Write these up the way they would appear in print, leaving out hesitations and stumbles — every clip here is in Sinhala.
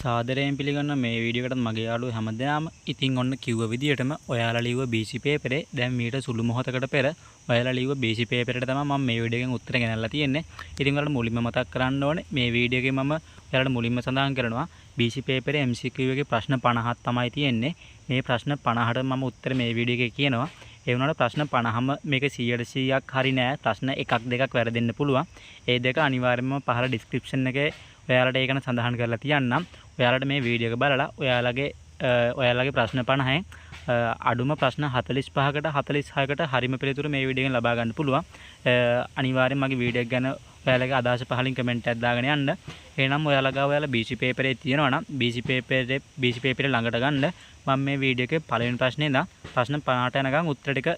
සාදරයෙන් පිළිගන්න මේ වීඩියෝ එකටත් මගේ යාළුවෝ හැමදේම ඉතින් ඔන්න කිව්ව විදිහටම ඔයාලා ලියුව BC පේපරේ දැන් මීට සුළු මොහොතකට පෙර ඔයාලා ලියුව BC පේපරේට තමයි මම මේ වීඩියෝ එකෙන් උත්තර ගෙනල්ලා තියෙන්නේ. ඉතින් ඔයාලට මුලින්ම මතක් කරන්න ඕනේ මේ වීඩියෝ එකේ මම ඔයාලට මුලින්ම සඳහන් කරනවා BC පේපරේ MCQ එකේ ප්‍රශ්න 50ක් තමයි තියෙන්නේ. මේ ප්‍රශ්න 50ට මම උත්තර මේ වීඩියෝ එකේ කියනවා. ඒ වුණාට ප්‍රශ්න 50ම මේක 100%ක් හරි නෑ. ප්‍රශ්න එකක් දෙකක් වැරදෙන්න පුළුවන්. ඒ දෙක අනිවාර්යයෙන්ම පහළ ඩිස්ක්‍රිප්ෂන් එකේ ඔයාලට ඒකන සඳහන් කරලා තියන්නම්. ඔයාලට මේ වීඩියෝ එක බලලා ඔයාලගේ ප්‍රශ්න 50න් අඩුම ප්‍රශ්න 45කට 46කට හරිම පිළිතුරු මේ වීඩියෝ එකෙන් ලබා ගන්න පුළුවන්. අනිවාර්යෙන් මගේ වීඩියෝ එක ගැන ඔයාලගේ අදහස පහලින් කමෙන්ට් එකක් දාගෙන යන්න. එහෙනම් ඔයාලා BC පේපරේ තියෙනවා නම් BC පේපරේ ළඟට ගන්න මම මේ වීඩියෝ එකේ පළවෙනි ප්‍රශ්නේ ඉඳන් ප්‍රශ්න 50ට යනකම් උත්තර ටික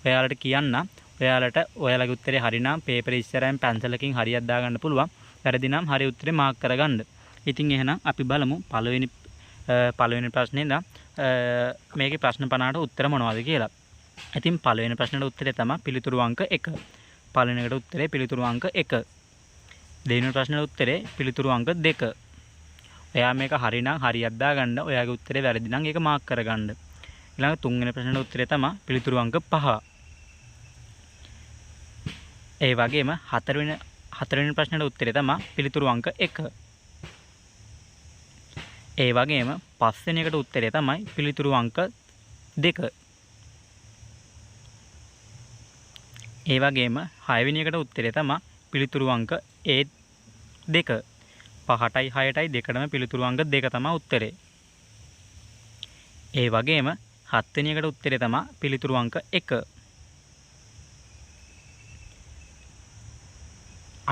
ඔයාලට කියන්න. ඔයාලගේ උත්තරේ හරි නම් පේපරේ ඉස්සරහින් පැන්සලකින් හරියක් දාගන්න පුළුවන්. වැරදි නම් හරි උත්තරේ මාක් කරගන්න. ඉතින් එහෙනම් අපි බලමු පළවෙනි ප්‍රශ්නේ ඉඳන් මේකේ ප්‍රශ්න 50ට උත්තර මොනවද කියලා. ඉතින් පළවෙනි ප්‍රශ්නෙට උත්තරේ තමයි පිළිතුරු අංක 1. පළවෙනි එකට උත්තරේ පිළිතුරු අංක 1. දෙවෙනි ප්‍රශ්නෙට උත්තරේ පිළිතුරු අංක 2. ඔයා මේක හරි නම් හරියක් දාගන්න. ඔයාගේ උත්තරේ වැරදි නම් ඒක මාක් කරගන්න. ඊළඟ තුන්වෙනි ප්‍රශ්නෙට උත්තරේ තමයි පිළිතුරු අංක 5. ඒ වගේම හතරවෙනි ප්‍රශ්නෙට උත්තරේ තමයි පිළිතුරු අංක 1. ඒ වගේම පස්වෙනි එකට උත්තරේ තමයි පිළිතුරු අංක 2. ඒ වගේම හයවෙනි එකට උත්තරේ තමයි පිළිතුරු අංක 2. 5ටයි 6ටයි දෙකටම පිළිතුරු අංක 2 තමයි උත්තරේ. ඒ වගේම හත්වෙනි එකට උත්තරේ තමයි පිළිතුරු අංක 1.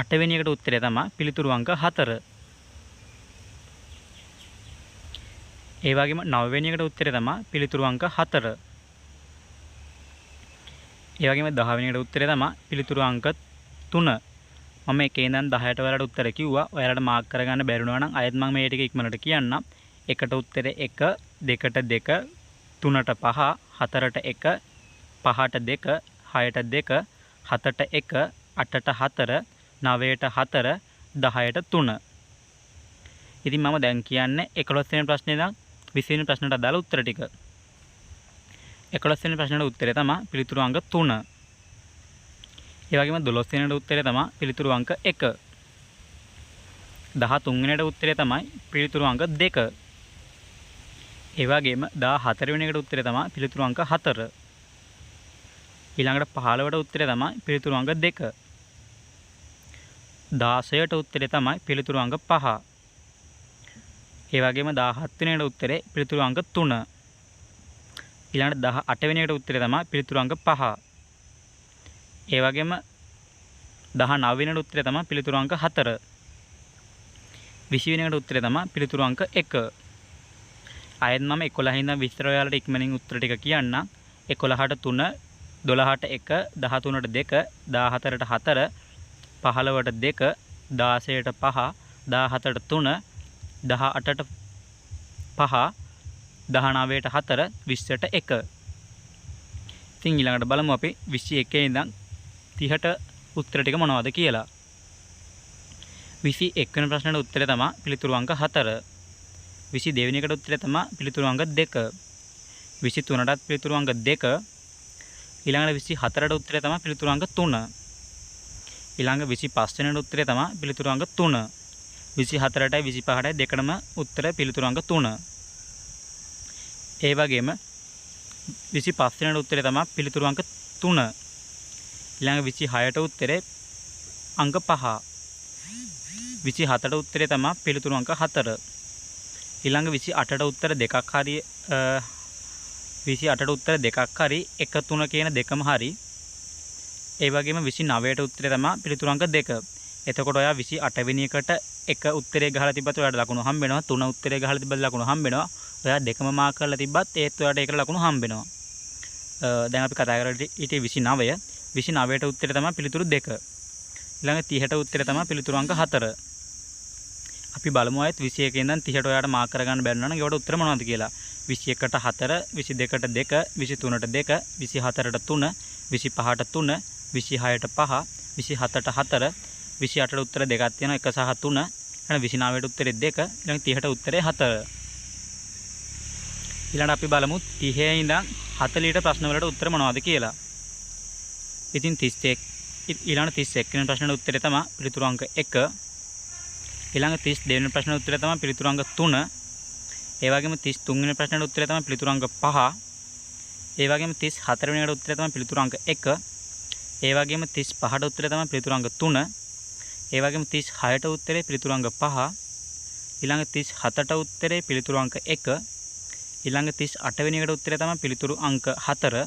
අටවෙනි එකට උත්තරේ තමයි පිළිතුරු අංක 4. ඒ වගේම නවවෙනි එකට උත්තරේ තමයි පිළිතුරු අංක 4. ඒ වගේම 10වෙනි එකට උත්තරේ තමයි පිළිතුරු අංක 3. මම එකේ ඉඳන් 10ට ඔයාලට උත්තර කිව්වා. ඔයාලට මාක් කරගන්න බැරි වුණා නම් අයත් මම මේ ටික ඉක්මනට කියන්නම්. 1ට උත්තරේ 1, 2ට 2, 3ට 5, 4ට 1, 5ට 2, 6ට 2, 7ට 1, 8ට 4, 9ට 4, 10ට 3. ඉතින් මම දැන් කියන්නේ 11 වෙනි ප්‍රශ්නේ ඉඳන් 20 වෙනි ප්‍රශ්නට අදාළ උත්තර ටික. 11 වෙනි ප්‍රශ්නෙට උත්තරේ තමයි පිළිතුරු අංක 3. ඒ වගේම 12 වෙනිට උත්තරේ තමයි පිළිතුරු අංක 1. 13 වෙනිට උත්තරේ තමයි පිළිතුරු අංක 2. ඒ වගේම 14 වෙනිට උත්තරේ තමයි පිළිතුරු අංක 4. ඊළඟට 15ට උත්තරේ තමයි පිළිතුරු අංක 2. 16ට උත්තරේ තමයි පිළිතුරු අංක 5. ඒ වගේම 17 වෙනිට උත්තරේ පිළිතුරු අංක 3. ඊළඟට 18 වෙනිට උත්තරේ තමයි පිළිතුරු අංක 5. ඒ වගේම 19 වෙනිට උත්තරේ තමයි පිළිතුරු අංක 4. 20 වෙනිට උත්තරේ තමයි පිළිතුරු අංක 1. ආයෙත් මම 11 ඉඳන් 20 ඔයාලට ඉක්මනින් උත්තර ටික කියන්න. 11ට 3, 12ට 1, 13ට 2, 14ට 4, 15ට 2, 16ට 5, 17ට 3, 18ට 5, 19ට 4, 20ට 1. ඉතින් ඊළඟට බලමු අපි 21 ඉඳන් 30ට උත්තර ටික මොනවද කියලා. 21 වෙනි ප්‍රශ්නෙට උත්තරේ තමයි පිළිතුරු අංක 4. 22 වෙනි එකට උත්තරේ තමයි පිළිතුරු අංක 2. 23ටත් පිළිතුරු අංක 2. ඊළඟට 24ට උත්තරේ තමයි පිළිතුරු අංක 3. ඊළඟ 25 වෙනිට උත්තරේ තමයි පිළිතුරු අංක 3. 24ටයි 25ටයි දෙකටම උත්තර පිළිතුරු අංක 3. ඒ වගේම 25 වෙනිට උත්තරේ තමයි පිළිතුරු අංක 3. ඊළඟ 26ට උත්තරේ අංක 5. 27ට උත්තරේ තමයි පිළිතුරු අංක 4. ඊළඟ 28ට උත්තර දෙකක් හරි 28ට උත්තර දෙකක් හරි 1 3 කියන දෙකම හරි. ඒ වගේම 29ට උත්තරේ තමයි පිළිතුරු අංක 2. එතකොට ඔයා 28 වෙනි එකට එක උත්තරේ ගහලා තිබ්බත් ඔයාලට ලකුණු හම්බ වෙනවා. 3 උත්තරේ ගහලා තිබ්බත් ලකුණු හම්බ වෙනවා. ඔයා දෙකම මාක් කරලා තිබ්බත් ඒත් ඔයාලට ඒකට ලකුණු හම්බ වෙනවා. දැන් අපි කතා කරලා හිටියේ 29. 29ට උත්තරේ තමයි පිළිතුරු 2. ඊළඟ 30ට උත්තරේ තමයි පිළිතුරු අංක 4. අපි බලමු අයත් 21 ඉඳන් 30ට ඔයාලට මාක් කරගන්න බැරි නම් ඒකට උත්තර මොනවද කියලා. 21ට 4, 22ට 2, 23ට 2, 24ට 3, 25ට 3, 26ට 5, 27ට 4, 28ට උත්තර දෙකක් තියෙනවා 1 සහ 3. ඊළඟ 29ට උත්තරේ 2. ඊළඟ 30ට උත්තරේ 4. ඊළඟ අපි බලමු 30 ඉඳන් 40ට ප්‍රශ්න වලට උත්තර මොනවද කියලා. ඉතින් 31 ඊළඟ 31 වෙනි ප්‍රශ්නෙට උත්තරේ තමයි පිළිතුරු අංක 1. ඊළඟ 32 වෙනි ප්‍රශ්නෙට උත්තරේ තමයි පිළිතුරු අංක 3. ඒ වගේම 33 වෙනි ප්‍රශ්නෙට උත්තරේ තමයි පිළිතුරු අංක 5. ඒ වගේම 34 වෙනිකට උත්තරේ තමයි පිළිතුරු අංක 1. ඒ වගේම 35ට උත්තරේ තමයි පිළිතුරු අංක 3. ඒ වගේම 36ට උත්තරේ පිළිතුරු අංක 5. ඊළඟ 37ට උත්තරේ පිළිතුරු අංක 1. ඊළඟ 38 වෙනි එකට උත්තරේ තමයි පිළිතුරු අංක 4.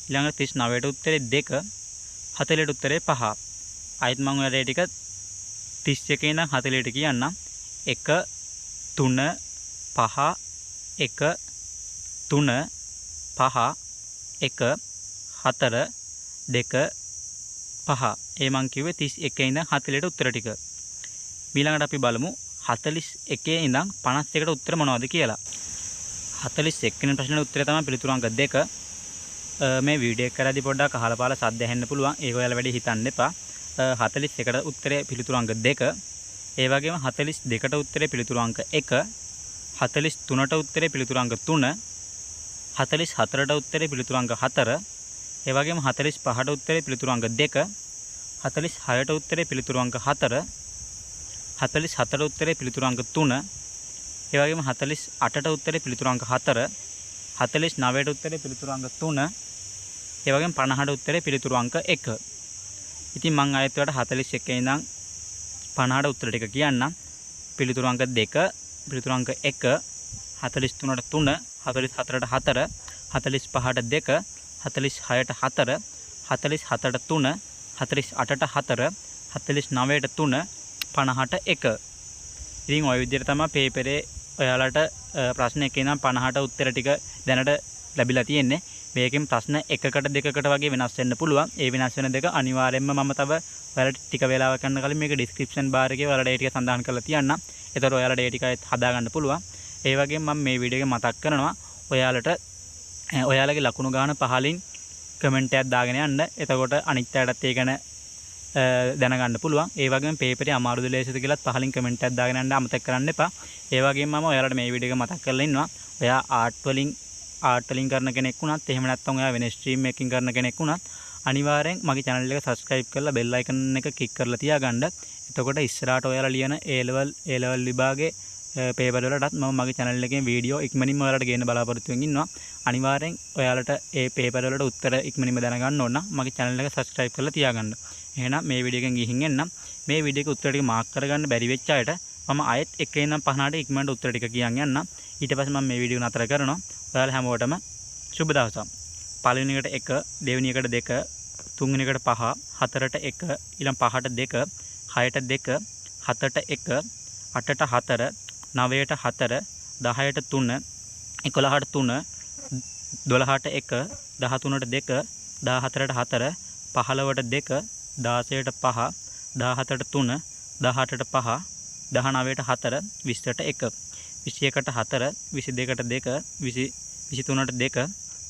ඊළඟ 39ට උත්තරේ 2. 40ට උත්තරේ 5. ආයෙත් මම ඔයාලට ටික 31 ඉඳන් 40ට කියන්නම්. 1 3 5 1 3 5 1 4 2 5. ඒ මං කිව්වේ 31 ඉඳන් 40ට උත්තර ටික. ඊළඟට අපි බලමු 41 ඉඳන් 51ට උත්තර මොනවද කියලා. 41 වෙනි ප්‍රශ්නෙට උත්තරය තමයි පිළිතුරු අංක 2. මේ වීඩියෝ එක කරද්දී පොඩ්ඩක් අහලා පාලා සද්ද ඇහෙන්න පුළුවන්. ඒක ඔයාලා වැඩි හිතන්න එපා. 41ට උත්තරේ පිළිතුරු අංක 2. ඒ වගේම 42ට උත්තරේ පිළිතුරු අංක 1. 43ට උත්තරේ පිළිතුරු අංක 3. 44ට උත්තරේ පිළිතුරු අංක 4. ඒ වගේම 45ට උත්තරේ පිළිතුරු අංක 2. 46ට උත්තරේ පිළිතුරු අංක 4. 47ට උත්තරේ පිළිතුරු අංක 3. ඒ වගේම 48ට උත්තරේ පිළිතුරු අංක 4. 49ට උත්තරේ පිළිතුරු අංක 3. ඒ වගේම 50ට උත්තරේ පිළිතුරු අංක 1. ඉතින් මම ආයෙත් ඔයාලට 41 ඉඳන් 50ට උත්තර ටික කියන්නම්. පිළිතුරු අංක 2, පිළිතුරු අංක 1, 43ට 3, 44ට 4, 45ට 2, 46ට 4, 47ට 3, 48ට 4, 49ට 3, 50ට 1. ඉතින් ওই විදිහට තමයි පේපරේ ඔයාලට ප්‍රශ්න 1 ඉඳන් 50ට උත්තර ටික දැනට ලැබිලා තියෙන්නේ. මේකෙන් ප්‍රශ්න 1කට 2කට වගේ වෙනස් වෙන්න පුළුවන්. ඒ වෙනස් වෙන දෙක අනිවාර්යයෙන්ම මම තව ඔයාලට ටික වෙලාවක් යන කලින් මේක ඩිස්ක්‍රිප්ෂන් බාර් එකේ ඔයාලට ඒ ටික සඳහන් කරලා තියන්නම්. ඒතර ඔයාලට ඒ ටික හදා ගන්න පුළුවන්. ඒ වගේම මම මේ වීඩියෝ එකේ මතක් කරනවා ඔයාලට ඔයාලගේ ලකුණු ගාන පහලින් කමෙන්ට් එකක් දාගෙන යන්න. එතකොට අනිත් අයටත් ඒ ගැන දැනගන්න පුළුවන්. ඒ වගේම පේපරේ අමාරුද ලේසිද කියලාත් පහලින් කමෙන්ට් එකක් දාගෙන යන්න අමතක කරන්න එපා. ඒ වගේම මම ඔයාලට මේ වීඩියෝ එක මතක් කරලා ඉන්නවා. ඔයා ආර්ට් වලින් කරන කෙනෙක් වුණත් එහෙම නැත්නම් ඔයා වෙන ස්ට්‍රීම් එකකින් කරන කෙනෙක් වුණත් අනිවාර්යෙන් මගේ channel එක subscribe කරලා bell icon එක click කරලා තියාගන්න. එතකොට ඉස්සරහට ඔයාලා ලියන A level විභාගේ පේපර් වලටත් මම මගේ channel එකේ වීඩියෝ ඉක්මනින්ම ඔයාලට ගේන්න බලාපොරොත්තු වෙමින් ඉන්නවා. අනිවාර්යෙන් ඔයාලට ඒ පේපර් වලට උත්තර ඉක්මනින්ම දැනගන්න ඕන නම් මගේ channel එක subscribe කරලා තියාගන්න. එහෙනම් මේ වීඩියෝ එකෙන් ගිහින් එන්නම්. මේ වීඩියෝ එකේ උත්තර ටික මාක් කරගන්න බැරි වෙච්ච අයට මම ආයෙත් 1 ඉඳන් 50ට ඉක්මනට උත්තර ටික කියන් යන්නම්. ඊට පස්සේ මම මේ වීඩියෝ නතර කරනවා. ඔයාලා හැමෝටම සුබ දවසක්. පළවෙනි එකට 1, දෙවෙනි එකට 2, තුන්වෙනි එකට 5, හතරට 1, ඊළඟ 5ට 2, 6ට 2, 7ට 1, 8ට 4, 9ට 4, 10ට 3, 11ට 3, 12ට 1, 13ට 2, 14ට 4, 15ට 2, 16ට 5, 17ට 3, 18ට 5, 19ට 4, 20ට 1, 21ට 4, 22ට 2,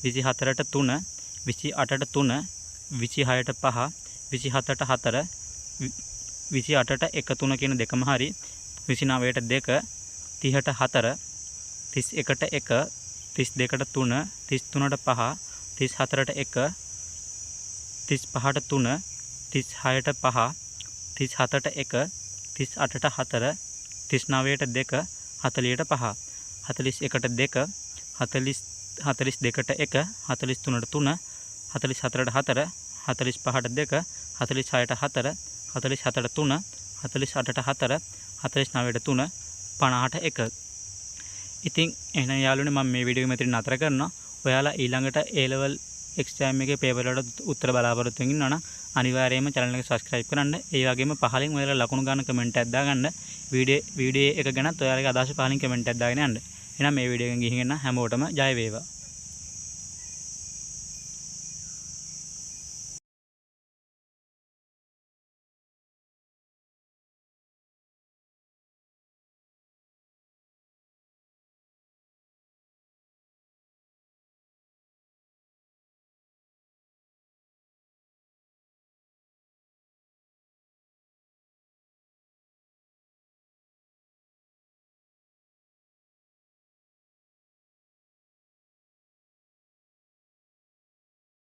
23ට 2, 24ට 3, 28ට 3, 26ට 5, 27ට 4, 28ට 1 3 කියන දෙකම හරි, 29ට 2, 30ට 4, 31ට 1, 32ට 3, 33ට 5, 34ට 1, 35ට 3, 36ට 5, 37ට 1, 38ට 4, 39ට 2, 40ට 5, 41ට 2, 42ට 1, 43ට 3, 44ට 4, 45ට 2, 46ට 4, 47ට 3, 48ට 4, 49ට 3, 50ට 1. ඉතින් එහෙනම් යාළුවනේ මම මේ වීඩියෝ එක මෙතන නතර කරනවා. ඔයාලා ඊළඟට A level exam එකේ පේපර් වලට උත්තර බලාපොරොත්තු වෙමින් ඉන්නවා නම් අනිවාර්යයෙන්ම channel එක subscribe කරන්න. ඒ වගේම පහලින් ඔයාලා ලකුණු ගන්න කමෙන්ට් එකක් දාගන්න. වීඩියෝ එක ගැනත් ඔයාලගේ අදහස් පහලින් කමෙන්ට් එකක් දාගෙන යන්න. එහෙනම් මේ වීඩියෝ එකෙන් ගිහින් එන්න හැමෝටම ජය වේවා.